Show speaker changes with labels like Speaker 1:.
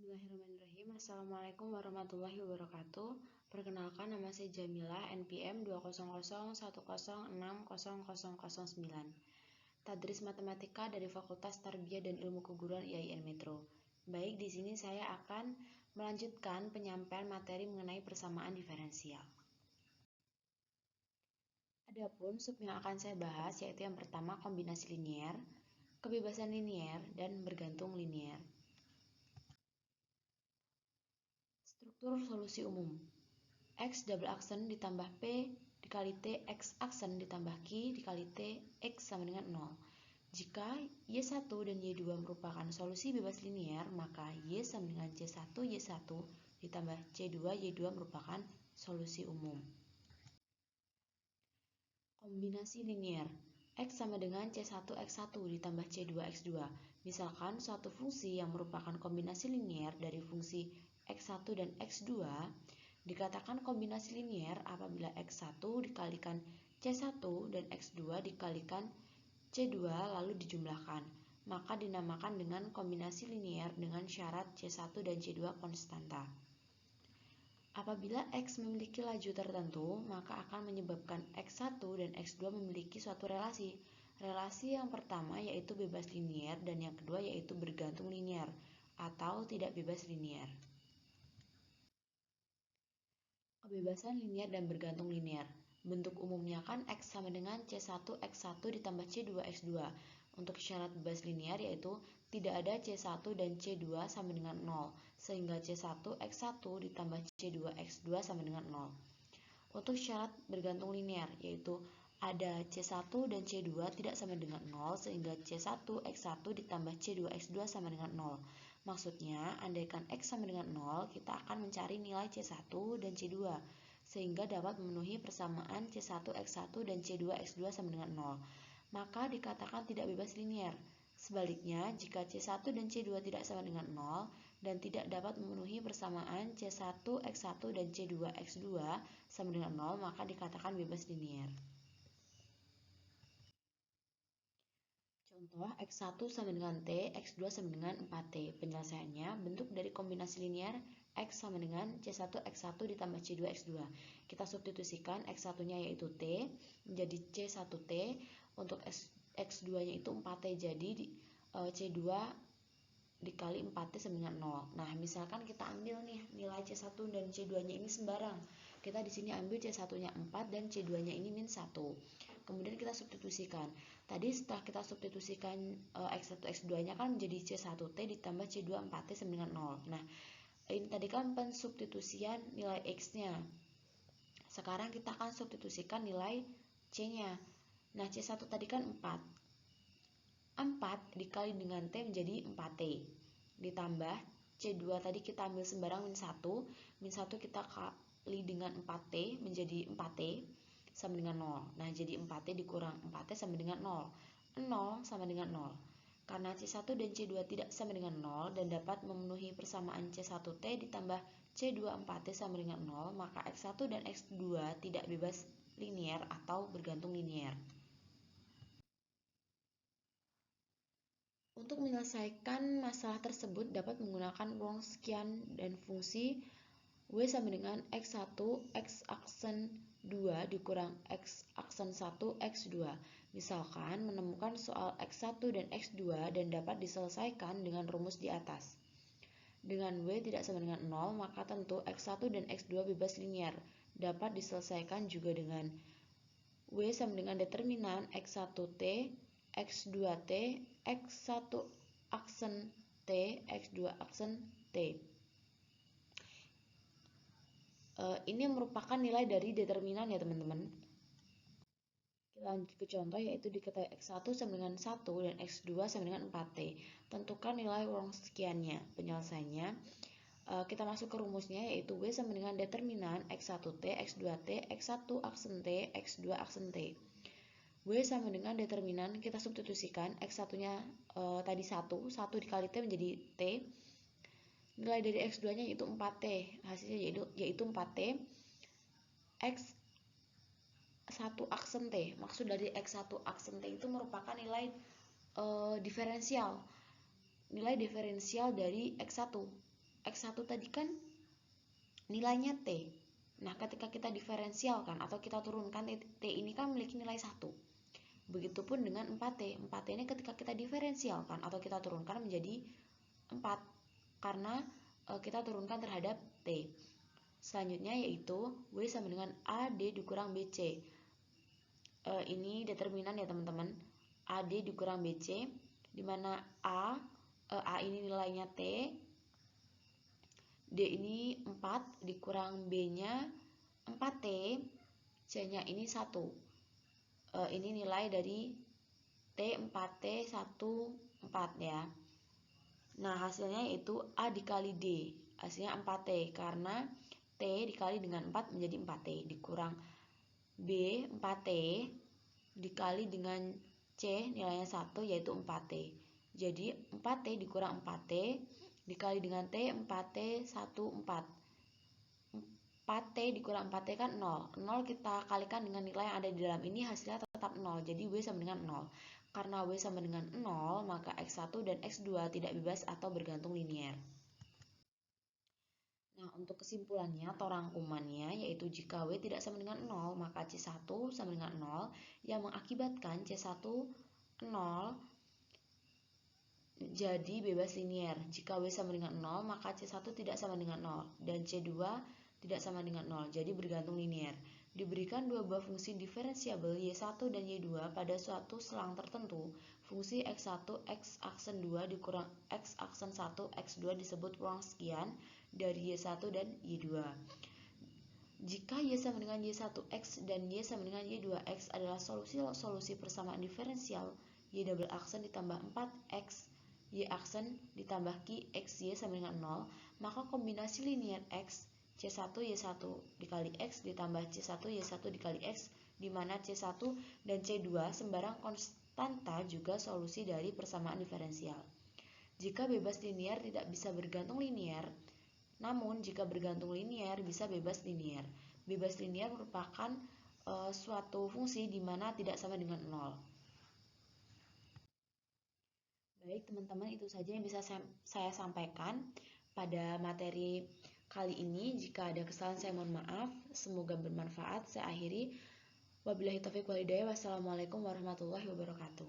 Speaker 1: Bismillahirrahmanirrahim. Assalamualaikum warahmatullahi wabarakatuh. Perkenalkan, nama saya Jamila, NPM 20010060009. Tadris Matematika dari Fakultas Tarbiyah dan Ilmu Keguruan IAIN Metro. Baik, di sini saya akan melanjutkan penyampaian materi mengenai persamaan diferensial. Adapun sub yang akan saya bahas yaitu yang pertama kombinasi linier, kebebasan linier, dan bergantung linier. Struktur solusi umum. X double aksen ditambah P dikali T X aksen ditambah Q dikali T X sama dengan 0. Jika Y1 dan Y2 merupakan solusi bebas linier, maka Y sama dengan C1 Y1 ditambah C2 Y2 merupakan solusi umum. Kombinasi linier. X sama dengan C1 X1 ditambah C2 X2. Misalkan suatu fungsi yang merupakan kombinasi linier dari fungsi X1 dan X2 dikatakan kombinasi linier apabila X1 dikalikan C1 dan X2 dikalikan C2 lalu dijumlahkan, maka dinamakan dengan kombinasi linier dengan syarat C1 dan C2 konstanta. Apabila X memiliki laju tertentu, maka akan menyebabkan X1 dan X2 memiliki suatu relasi. Relasi yang pertama yaitu bebas linier dan yang kedua yaitu bergantung linier atau tidak bebas linier. Kebebasan linier dan bergantung linier. Bentuk umumnya kan X sama dengan C1 X1 ditambah C2 X2. Untuk syarat bebas linier yaitu tidak ada C1 dan C2 sama dengan 0, sehingga C1 X1 ditambah C2 X2 sama dengan 0. Untuk syarat bergantung linier yaitu ada C1 dan C2 tidak sama dengan 0, sehingga C1 X1 ditambah C2 X2 sama dengan 0. Maksudnya, andaikan X sama dengan 0, kita akan mencari nilai C1 dan C2, sehingga dapat memenuhi persamaan C1 X1 dan C2 X2 sama dengan 0. Maka dikatakan tidak bebas linier. Sebaliknya, jika C1 dan C2 tidak sama dengan 0 dan tidak dapat memenuhi persamaan C1 X1 dan C2 X2 sama dengan 0, maka dikatakan bebas linier. Contoh, X1 sama dengan T, X2 sama dengan 4T. Penyelesaiannya, bentuk dari kombinasi linier X sama dengan C1 X1 ditambah C2 X2. Kita substitusikan X1-nya yaitu T menjadi C1T. Untuk X2-nya itu 4T, jadi C2 dikali 4T sama dengan 0. Nah, misalkan kita ambil nih nilai C1 dan C2-nya ini sembarang. Kita di sini ambil C1-nya 4 dan C2-nya ini min 1. Kemudian kita substitusikan. Tadi setelah kita substitusikan X1 X2-nya kan menjadi C1T ditambah C2 4T sama dengan 0. Nah, ini tadi kan pensubstitusian nilai X-nya. Sekarang kita akan substitusikan nilai C-nya. Nah, C1 tadi kan 4. 4 dikali dengan T menjadi 4T. Ditambah C2 tadi kita ambil sembarang min 1. Min 1 kita kali dengan 4T menjadi 4T sama dengan 0. Nah, jadi 4T dikurang 4T sama dengan 0. 0 sama dengan 0. Karena C1 dan C2 tidak sama dengan 0 dan dapat memenuhi persamaan C1T ditambah C2 4T sama dengan 0, maka X1 dan X2 tidak bebas linier atau bergantung linier. Untuk menyelesaikan masalah tersebut dapat menggunakan Wronskian dan fungsi W sama dengan X1 X aksen 2 dikurang X aksen 1 X2. Misalkan menemukan soal X1 dan X2 dan dapat diselesaikan dengan rumus di atas. Dengan W tidak sama dengan 0, maka tentu X1 dan X2 bebas linier. Dapat diselesaikan juga dengan W sama dengan determinan X1T X2T, X1 aksen T, X2 aksen T. Ini merupakan nilai dari determinan ya teman-teman. Kita lanjut ke contoh yaitu diketahui X1 sama dengan 1 dan X2 sama dengan 4T. Tentukan nilai Wronskiannya. Penyelesaiannya, kita masuk ke rumusnya yaitu W sama dengan determinan X1T, X2T, X1 aksen T, X2 aksen T. W sama dengan determinan, kita substitusikan X1-nya tadi 1 dikali T menjadi T. Nilai dari X2-nya yaitu 4T, hasilnya yaitu 4T. X1 aksen T, maksud dari X1 aksen T itu merupakan nilai diferensial. Nilai diferensial dari X1. X1 tadi kan nilainya T. Nah, ketika kita diferensialkan atau kita turunkan T ini kan memiliki nilai 1. Begitupun dengan 4T. 4T ini ketika kita diferensialkan atau kita turunkan menjadi 4 karena kita turunkan terhadap T. Selanjutnya yaitu W sama dengan AD dikurang BC. Ini determinan ya teman-teman. AD dikurang BC, di mana A ini nilainya T, D ini 4 dikurang B-nya 4T, C-nya ini 1. Ini nilai dari T 4T 1 4 ya. Nah, hasilnya yaitu A dikali D. Hasilnya 4T karena T dikali dengan 4 menjadi 4T dikurang B 4T dikali dengan C nilainya 1 yaitu 4T. Jadi 4T dikurang 4T dikali dengan T 4T 1 4. 4T dikurang 4T kan 0. 0 kita kalikan dengan nilai yang ada di dalam ini, hasilnya tetap 0. Jadi W sama dengan 0. Karena W sama dengan 0, maka X1 dan X2 tidak bebas atau bergantung linier. Nah, untuk kesimpulannya atau rangkumannya yaitu jika W tidak sama dengan 0, maka C1 sama dengan 0 yang mengakibatkan C1 0 jadi bebas linier. Jika W sama dengan 0, maka C1 tidak sama dengan 0 dan C2 tidak sama dengan 0, jadi bergantung linier. Diberikan dua buah fungsi diferensiabel Y1 dan Y2 pada suatu selang tertentu, fungsi X1 X aksen 2 dikurang X aksen 1 X2 disebut ruang sekian dari Y1 dan Y2. Jika Y sama dengan Y1X dan Y sama dengan Y2X adalah solusi persamaan diferensial Y double aksen ditambah 4X Y aksen ditambah Q X Y sama dengan 0, maka kombinasi linier X C1 Y1 dikali X ditambah C1 Y1 dikali X, di mana C1 dan C2 sembarang konstanta juga solusi dari persamaan diferensial. Jika bebas linier tidak bisa bergantung linier, namun jika bergantung linier bisa bebas linier. Bebas linier merupakan suatu fungsi di mana tidak sama dengan 0. Baik teman-teman, itu saja yang bisa saya sampaikan pada materi kali ini. Jika ada kesalahan saya mohon maaf. Semoga bermanfaat. Saya akhiri. Wabillahi taufiq wal hidayah. Wassalamualaikum warahmatullahi wabarakatuh.